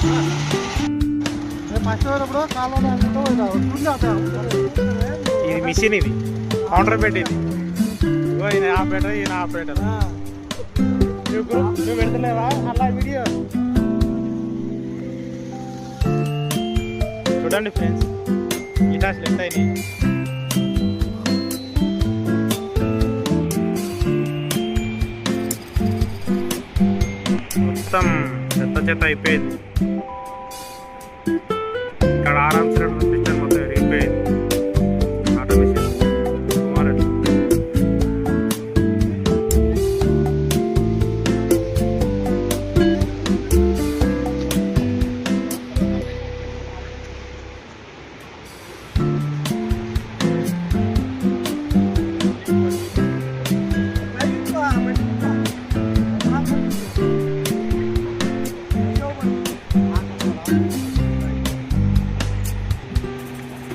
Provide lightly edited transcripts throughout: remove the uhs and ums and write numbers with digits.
ఇది మిషన్, ఇది కౌంటర్ పెట్టింది. ఈయన ఆపరేటర్, ఈయన ఆపరేటర్. నువ్వు పెడతలేవా అలా వీడియో? చూడండి ఫ్రెండ్స్, గిటార్స్ ఎంత అయినాయి. మొత్తం చెత్త అయిపోయింది. ఇక్కడ ఆరామ్స్ పిస్టన్ మొత్తం అయిపోయింది. ఆటోమేషన్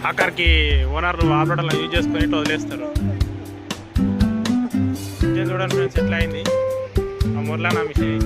ఆఖరికి ఓనర్లు ఆపరేటర్లు యూజ్ చేసుకొని వదిలేస్తారు. చూడండి ఫ్రెండ్స్ ఎట్లా అయింది ఆ మురళ నా మిషన్.